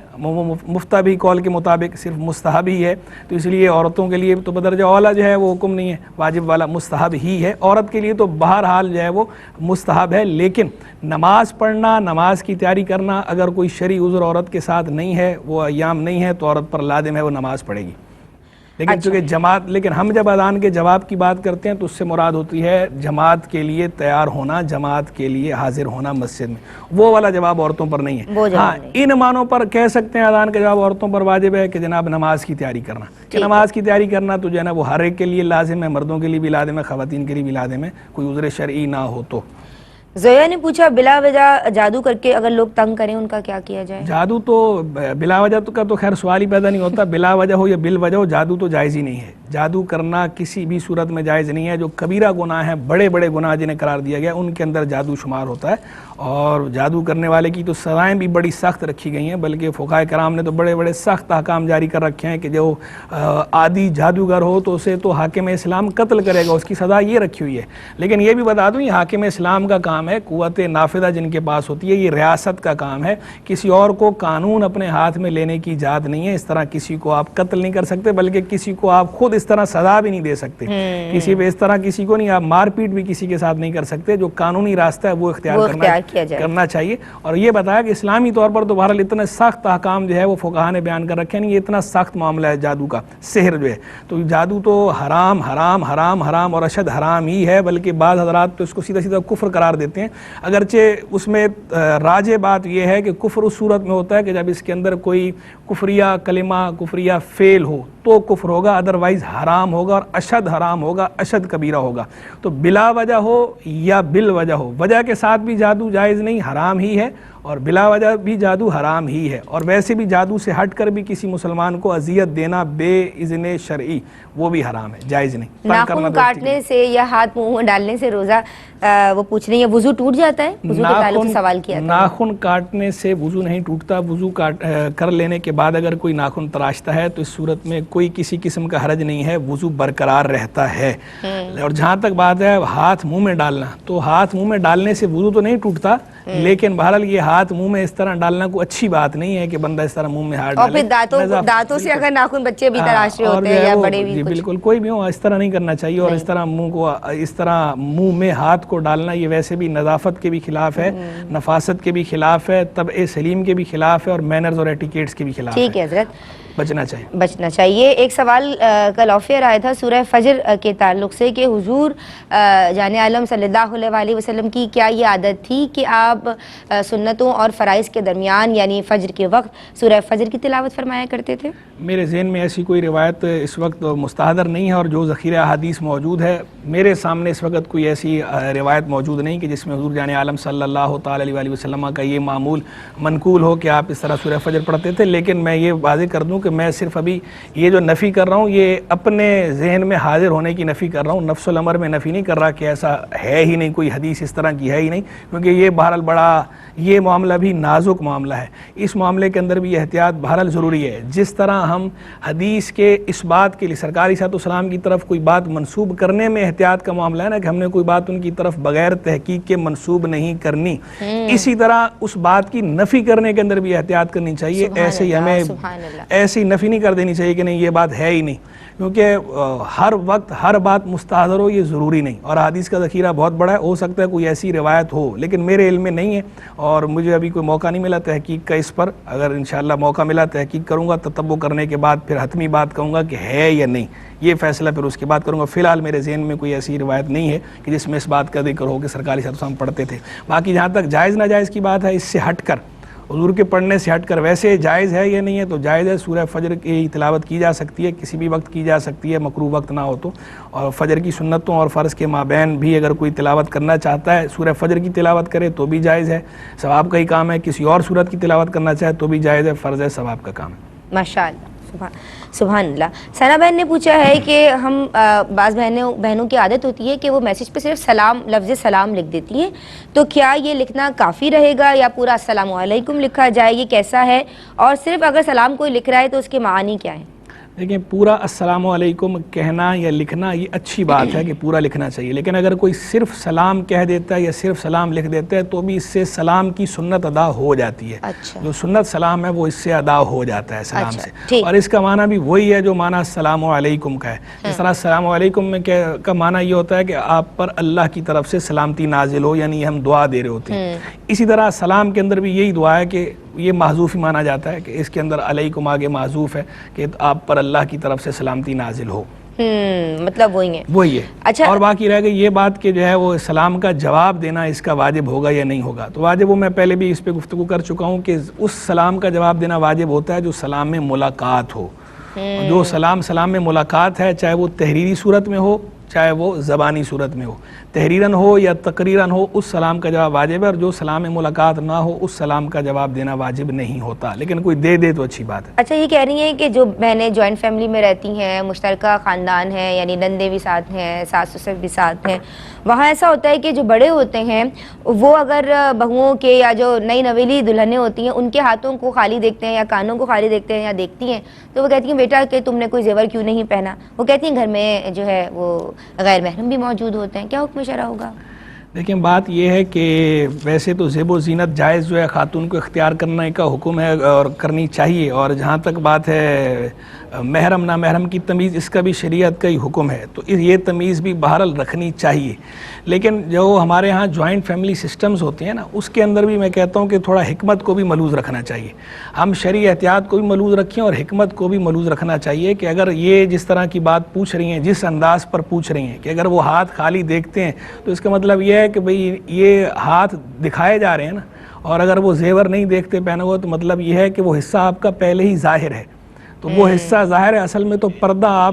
مفتہ بھی قول کے مطابق صرف مستحب ہی ہے، تو اس لیے عورتوں کے لیے تو بدرجہ اولیٰ جو ہے وہ حکم نہیں ہے، واجب والا مستحب ہی ہے۔ عورت کے لیے تو بہرحال جو ہے وہ مستحب ہے، لیکن نماز پڑھنا، نماز کی تیاری کرنا اگر کوئی شرعی عذر عورت کے ساتھ نہیں ہے، وہ ایام نہیں ہے، تو عورت پر لازم ہے وہ نماز پڑھے گی۔ لیکن چونکہ جماعت، لیکن ہم جب اذان کے جواب کی بات کرتے ہیں تو اس سے مراد ہوتی ہے جماعت کے لیے تیار ہونا، جماعت کے لیے حاضر ہونا مسجد میں، وہ والا جواب عورتوں پر نہیں ہے۔ ہاں ان معنوں پر کہہ سکتے ہیں اذان کا جواب عورتوں پر واجب ہے کہ جناب نماز کی تیاری کرنا، کہ نماز کی تیاری کرنا تو جو ہے نا وہ ہر ایک کے لیے لازم ہے، مردوں کے لیے بھی لازم ہے، خواتین کے لیے بھی لازم ہے، کوئی عذر شرعی نہ ہو تو۔ زویا نے پوچھا بلا وجہ جادو کر کے اگر لوگ تنگ کریں ان کا کیا کیا جائے؟ جادو تو بلا وجہ کا تو خیر سوال ہی پیدا نہیں ہوتا، بلا وجہ ہو یا بل وجہ ہو، جادو تو جائز ہی نہیں ہے۔ جادو کرنا کسی بھی صورت میں جائز نہیں ہے۔ جو کبیرہ گناہ ہیں، بڑے بڑے گناہ جنہیں قرار دیا گیا ان کے اندر جادو شمار ہوتا ہے، اور جادو کرنے والے کی تو سزائیں بھی بڑی سخت رکھی گئی ہیں، بلکہ فقہائے کرام نے تو بڑے بڑے سخت احکام جاری کر رکھے ہیں کہ جو عادی جادوگر ہو تو اسے تو حاکم اسلام قتل کرے گا، اس کی سزا یہ رکھی ہوئی ہے۔ لیکن یہ بھی بتا دوں یہ حاکم اسلام کا کام ہے، قوت نافذہ جن کے پاس ہوتی ہے، یہ ریاست کا کام ہے، کسی اور کو قانون اپنے ہاتھ میں لینے کی اجازت نہیں ہے۔ اس طرح کسی کو آپ قتل نہیں کر سکتے، بلکہ کسی کو آپ خود اس طرح سزا بھی نہیں دے سکتے، کسی پہ اس طرح کسی کو نہیں، آپ مار پیٹ بھی کسی کے ساتھ نہیں کر سکتے۔ جو قانونی راستہ ہے وہ اختیار کرنا چاہیے۔ اور یہ بتایا کہ اسلامی طور پر تو بہرحال اتنے سخت احکام جو ہے وہ فقہا نے بیان کر رکھے ہیں، یہ اتنا سخت معاملہ ہے جادو کا، سحر جو ہے، تو جادو تو حرام حرام حرام حرام اور اشد حرام ہی ہے، بلکہ بعض حضرات تو اس کو سیدھا سیدھا کفر قرار دیتے ہیں۔ اگرچہ اس میں راجح بات یہ ہے کہ کفر اس صورت میں ہوتا ہے کہ جب اس کے اندر کوئی کفریہ کلمہ، کفریہ فعل ہو تو کفر ہوگا، ادروائز حرام ہوگا، اور اشد حرام ہوگا، اشد کبیرہ ہوگا۔ تو بلا وجہ ہو یا بال وجہ ہو، وجہ کے ساتھ بھی جادو جائز نہیں، حرام ہی ہے، اور بلا وجہ بھی جادو حرام ہی ہے، اور ویسے بھی جادو سے ہٹ کر بھی کسی مسلمان کو اذیت دینا بے اذن شرعی وہ بھی حرام ہے، جائز نہیں۔ ناخن کاٹنے سے یا ہاتھ منہ میں ڈالنے سے روزہ وہ پوچھ رہی ہے وضو ٹوٹ جاتا ہے؟ وضو کے تعلق سے سوال کیا تھا۔ ناخن کاٹنے سے وضو نہیں ٹوٹتا، وضو کر لینے کے بعد اگر کوئی ناخن تراشتا ہے تو اس صورت میں کوئی کسی قسم کا حرج نہیں ہے، وضو برقرار رہتا ہے۔ اور جہاں تک بات ہے ہاتھ منہ میں ڈالنا، تو ہاتھ منہ میں ڈالنے سے وضو تو نہیں ٹوٹتا، لیکن بہرحال یہ ہاتھ منہ میں اس طرح ڈالنا کوئی اچھی بات نہیں ہے کہ بندہ اس طرح منہ میں ہاتھ ڈالے۔ اور پھر دانتوں سے اگر ناخن بچے بھی تراش رہے ہوتے ہیں یا بڑے بھی، بالکل کوئی بھی ہو اس طرح نہیں کرنا چاہیے، اور اس طرح منہ کو اس طرح منہ میں ہاتھ کو ڈالنا یہ ویسے بھی نظافت کے بھی خلاف ہے، نفاست کے بھی خلاف ہے، طبع سلیم کے بھی خلاف ہے، اور مینرز اور ایٹیکیٹس کے بھی خلاف ہے۔ ٹھیک ہے حضرت، بچنا چاہیے۔ ایک سوال کل آفیئر آیا تھا سورہ فجر کے تعلق سے کہ حضور جان عالم صلی اللہ علیہ وسلم کی کیا یہ عادت تھی کہ آپ سنتوں اور فرائض کے درمیان یعنی فجر کے وقت سورہ فجر کی تلاوت فرمایا کرتے تھے؟ میرے ذہن میں ایسی کوئی روایت اس وقت مستحضر نہیں ہے، اور جو ذخیرہ احادیث موجود ہے میرے سامنے اس وقت کوئی ایسی روایت موجود نہیں کہ جس میں حضور جان عالم صلی اللہ تعالی علیہ وسلم کا یہ معمول منقول ہو کہ آپ اس طرح سورہ فجر پڑھتے تھے۔ لیکن میں یہ واضح کر دوں کہ میں صرف ابھی یہ جو نفی کر رہا ہوں یہ اپنے ذہن میں حاضر ہونے کی نفی کر رہا ہوں، نفس الامر میں نفی نہیں کر رہا کہ ایسا ہے ہی نہیں، کوئی حدیث اس طرح کی ہے ہی نہیں، کیونکہ یہ بہرحال بڑا یہ معاملہ بھی نازک معاملہ ہے، اس معاملے کے اندر بھی احتیاط بہرحال ضروری ہے۔ جس طرح ہم حدیث کے اس بات کے لیے سرکار علیہ السلام کی طرف کوئی بات منسوب کرنے میں احتیاط کا معاملہ ہے نا کہ ہم نے کوئی بات ان کی طرف بغیر تحقیق کے منسوب نہیں کرنی، اسی طرح اس بات کی نفی کرنے کے اندر بھی احتیاط کرنی چاہیے۔ ایسے ہی ہمیں ایسی نفی نہیں کر دینی چاہیے کہ نہیں یہ بات ہے ہی نہیں، کیونکہ ہر وقت ہر بات مستحضر ہو یہ ضروری نہیں، اور حدیث کا ذخیرہ بہت بڑا ہے، ہو سکتا ہے کوئی ایسی روایت ہو لیکن میرے علم میں نہیں ہے، اور مجھے ابھی کوئی موقع نہیں ملا تحقیق کا اس پر۔ اگر انشاءاللہ موقع ملا تحقیق کروں گا، تتبع کرنے کے بعد پھر حتمی بات کہوں گا کہ ہے یا نہیں، یہ فیصلہ پھر اس کے بعد کروں گا۔ فی الحال میرے ذہن میں کوئی ایسی روایت نہیں ہے کہ جس میں اس بات کا ذکر ہو کہ سرکار صلی اللہ علیہ وسلم پڑھتے تھے۔ باقی جہاں تک جائز ناجائز کی بات ہے، اس سے ہٹ کر حضور کے پڑھنے سے ہٹ کر ویسے جائز ہے یا نہیں ہے تو جائز ہے، سورہ فجر کی تلاوت کی جا سکتی ہے، کسی بھی وقت کی جا سکتی ہے، مکروہ وقت نہ ہو تو، اور فجر کی سنتوں اور فرض کے مابین بھی اگر کوئی تلاوت کرنا چاہتا ہے سورہ فجر کی تلاوت کرے تو بھی جائز ہے، ثواب کا ہی کام ہے، کسی اور سورت کی تلاوت کرنا چاہے تو بھی جائز ہے، فرض ہے، ثواب کا کام ہے۔ ماشاءاللہ، سبحان اللہ۔ ثنا بہن نے پوچھا ہے کہ ہم بعض بہنوں کی عادت ہوتی ہے کہ وہ میسج پہ صرف سلام، لفظ سلام لکھ دیتی ہیں، تو کیا یہ لکھنا کافی رہے گا یا پورا السلام علیکم لکھا جائے، یہ کیسا ہے؟ اور صرف اگر سلام کوئی لکھ رہا ہے تو اس کے معانی کیا ہیں؟ دیکھیں پورا السلام علیکم کہنا یا لکھنا یہ اچھی بات ہے کہ پورا لکھنا چاہیے، لیکن اگر کوئی صرف سلام کہہ دیتا ہے یا صرف سلام لکھ دیتا ہے تو بھی اس سے سلام کی سنت ادا ہو جاتی ہے۔ جو سنت سلام ہے وہ اس سے ادا ہو جاتا ہے سلام سے، اور اس کا معنی بھی وہی ہے جو معنی السلام علیکم کا ہے۔ جس طرح السلام علیکم میں کا معنی یہ ہوتا ہے کہ آپ پر اللہ کی طرف سے سلامتی نازل ہو، یعنی ہم دعا دے رہے ہوتے ہیں۔ اسی طرح سلام کے اندر بھی یہی دعا ہے کہ یہ محذوف ہی مانا جاتا ہے کہ اس کے اندر علیکم آگے محذوف ہے کہ آپ پر اللہ کی طرف سے سلامتی نازل ہو، مطلب وہی ہے۔ اچھا، اور باقی رہ گئی یہ بات کہ جو ہے وہ سلام کا جواب دینا اس کا واجب ہوگا یا نہیں ہوگا، تو واجب وہ میں پہلے بھی اس پہ گفتگو کر چکا ہوں کہ اس سلام کا جواب دینا واجب ہوتا ہے جو سلام میں ملاقات ہو۔ جو سلام میں ملاقات ہے، چاہے وہ تحریری صورت میں ہو چاہے وہ زبانی صورت میں ہو، تحریراً ہو یا تقریراً ہو، اس سلام کا جواب واجب ہے، اور جو سلام میں ملاقات نہ ہو اس سلام کا جواب دینا واجب نہیں ہوتا، لیکن کوئی دے تو اچھی بات ہے۔ اچھا، یہ کہہ رہی ہیں کہ جو بہنیں جوائنٹ فیملی میں رہتی ہیں، مشترکہ خاندان ہے، یعنی نندے بھی ساتھ ہیں، ساس سسر بھی ساتھ ہیں، وہاں ایسا ہوتا ہے کہ جو بڑے ہوتے ہیں وہ اگر بہوؤں کے یا جو نئی نویلی دلہنیں ہوتی ہیں ان کے ہاتھوں کو خالی دیکھتے ہیں یا کانوں کو خالی دیکھتے ہیں یا دیکھتی ہیں تو وہ کہتی ہیں بیٹا کہ تم نے کوئی زیور کیوں نہیں پہنا؟ وہ کہتی ہیں گھر میں جو ہے وہ غیر محرم بھی موجود ہوتے ہیں، کیا حکم شرع ہوگا؟ لیکن بات یہ ہے کہ ویسے تو زیب و زینت جائز جو ہے خاتون کو اختیار کرنے کا حکم ہے اور کرنی چاہیے، اور جہاں تک بات ہے محرم نا محرم کی تمیز، اس کا بھی شریعت کا ہی حکم ہے، تو یہ تمیز بھی بہرحال رکھنی چاہیے۔ لیکن جو ہمارے ہاں جوائنٹ فیملی سسٹمز ہوتے ہیں نا، اس کے اندر بھی میں کہتا ہوں کہ تھوڑا حکمت کو بھی ملوز رکھنا چاہیے، ہم شرعی احتیاط کو بھی ملوز رکھیں اور حکمت کو بھی ملوز رکھنا چاہیے کہ اگر یہ جس طرح کی بات پوچھ رہی ہیں، جس انداز پر پوچھ رہی ہیں کہ اگر وہ ہاتھ خالی دیکھتے ہیں تو اس کا مطلب یہ ہے کہ بھئی یہ ہاتھ دکھائے جا رہے ہیں نا، اور اگر وہ زیور نہیں دیکھتے پہنا ہوا تو مطلب یہ ہے کہ وہ حصہ آپ کا پہلے ہی ظاہر ہے، تو وہ حصہ ظاہر ہے، اصل میں تو پردہ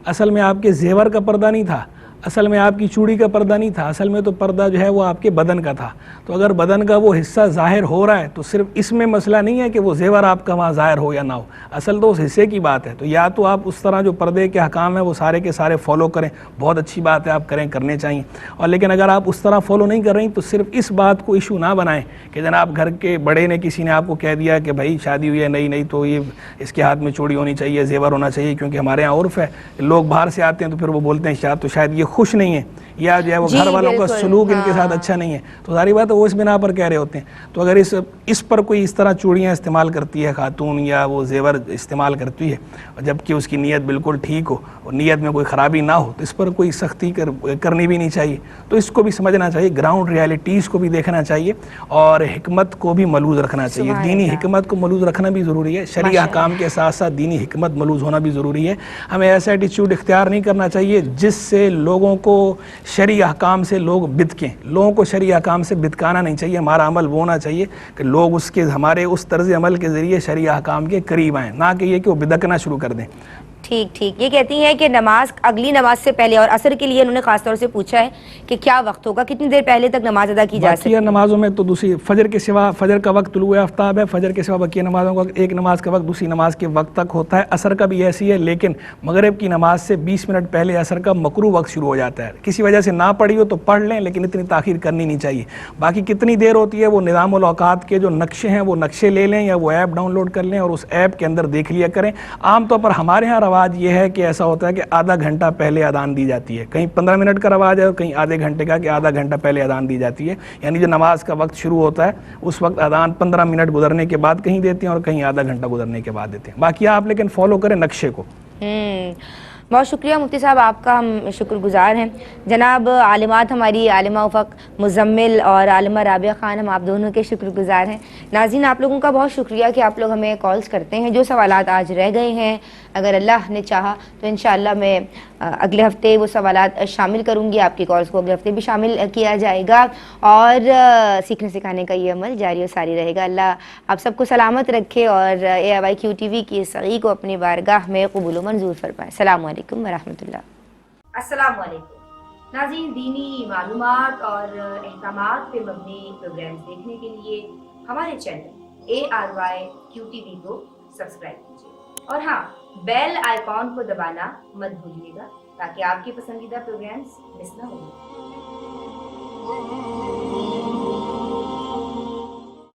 اصل میں آپ کے زیور کا پردہ نہیں تھا، اصل میں آپ کی چوڑی کا پردہ نہیں تھا، اصل میں تو پردہ جو ہے وہ آپ کے بدن کا تھا. تو اگر بدن کا وہ حصہ ظاہر ہو رہا ہے تو صرف اس میں مسئلہ نہیں ہے کہ وہ زیور آپ کا وہاں ظاہر ہو یا نہ ہو، اصل تو اس حصے کی بات ہے. تو یا تو آپ اس طرح جو پردے کے احکام ہیں وہ سارے کے سارے فالو کریں، بہت اچھی بات ہے، آپ کرنے چاہیے. اور لیکن اگر آپ اس طرح فالو نہیں کر رہی تو صرف اس بات کو ایشو نہ بنائیں کہ جناب گھر کے بڑے نے کسی نے آپ کو کہہ دیا کہ بھائی شادی ہوئی ہے نہیں تو یہ اس کے ہاتھ میں چوڑی ہونی چاہیے، زیور ہونا چاہیے، کیونکہ ہمارے یہاں عرف ہے لوگ باہر سے آتے ہیں تو پھر وہ بولتے ہیں تو شاید یہ خوش نہیں ہے یا جو ہے وہ گھر والوں کا سلوک ان کے ساتھ اچھا نہیں ہے. تو ظاہری بات ہے وہ اس بنا پر کہہ رہے ہوتے ہیں. تو اگر اس پر کوئی اس طرح چوڑیاں استعمال کرتی ہے خاتون یا وہ زیور استعمال کرتی ہے جبکہ اس کی نیت بالکل ٹھیک ہو اور نیت میں کوئی خرابی نہ ہو تو اس پر کوئی سختی کرنی بھی نہیں چاہیے. تو اس کو بھی سمجھنا چاہیے، گراؤنڈ ریالٹیز کو بھی دیکھنا چاہیے اور حکمت کو بھی ملوز رکھنا چاہیے. دینی حکمت کو ملوز رکھنا بھی ضروری ہے، شرعی احکام کے ساتھ ساتھ دینی حکمت ملوز ہونا بھی ضروری ہے. ہمیں ایسا ایٹیچیوڈ اختیار نہیں کرنا چاہیے جس سے لوگوں کو شرعی احکام سے لوگ بدکیں. لوگوں کو شرعی احکام سے بدکانا نہیں چاہیے. ہمارا عمل وہ ہونا چاہیے کہ لوگ ہمارے اس طرز عمل کے ذریعے شرعی احکام کے قریب آئیں، نہ کہ یہ کہ وہ بدکنا شروع کر دیں. ٹھیک یہ کہتی ہیں کہ اگلی نماز سے پہلے اور عصر کے لیے انہوں نے خاص طور سے پوچھا ہے کہ کیا وقت ہوگا، کتنی دیر پہلے تک نماز ادا کی جا سکتی ہے؟ نمازوں میں تو دوسری فجر کے سوا، فجر کا وقت طلوع آفتاب ہے، فجر کے سوا بقیہ نمازوں کا ایک نماز کا وقت دوسری نماز کے وقت تک ہوتا ہے. عصر کا بھی ایسی ہے، لیکن مغرب کی نماز سے 20 منٹ پہلے عصر کا مکروہ وقت شروع ہو جاتا ہے. کسی وجہ سے نہ پڑھی ہو تو پڑھ لیں، لیکن اتنی تاخیر کرنی نہیں چاہیے. باقی کتنی دیر ہوتی ہے وہ نظام الاوقات کے جو نقشے ہیں وہ نقشے لے لیں یا وہ ایپ ڈاؤن لوڈ کر لیں اور اس ایپ کے اندر دیکھ لیا کریں. عام طور پر ہمارے ہاں رواج یہ ہے کہ ایسا ہوتا ہے کہ آدھا گھنٹہ پہلے اذان دی جاتی ہے، کہیں 15 منٹ کا رواج ہے اور کہیں آدھے گھنٹے کا کہ آدھا گھنٹہ پہلے اذان دی جاتی ہے. یعنی جو نماز کا وقت شروع ہوتا ہے اس وقت اذان 15 منٹ گزرنے کے بعد کہیں دیتے ہیں اور کہیں آدھا گھنٹہ گزرنے کے بعد دیتے ہیں. باقی آپ لیکن فالو کریں نقشے کو. بہت شکریہ مفتی صاحب، آپ کا ہم شکر گزار ہیں. جناب عالمات ہماری عالمہ افق مزمل اور عالمہ رابعہ خان، ہم آپ دونوں کے شکر گزار ہیں. ناظرین آپ لوگوں کا بہت شکریہ کہ آپ لوگ ہمیں کالز کرتے ہیں. جو سوالات آج رہ گئے ہیں اگر اللہ نے چاہا تو انشاءاللہ میں اگلے ہفتے وہ سوالات شامل کروں گی. آپ کی کالز کو اگلے ہفتے بھی شامل کیا جائے گا اور سیکھنے سکھانے کا یہ عمل جاری و ساری رہے گا. اللہ آپ سب کو سلامت رکھے اور AIQ TV کی سعی کو اپنی بارگاہ میں قبول و منظور فرمائے. السلام علیکم ورحمۃ اللہ. السلام علیکم ناظرین، دینی معلومات اور احکامات پہ مبنی پروگرامز دیکھنے کے لیے ہمارے چینل AIQ TV کو سبسکرائب کیجیے اور ہاں بیل آئیکن کو دبانا مت بھولیے گا تاکہ آپ کے پسندیدہ پروگرامز مس نہ ہوں.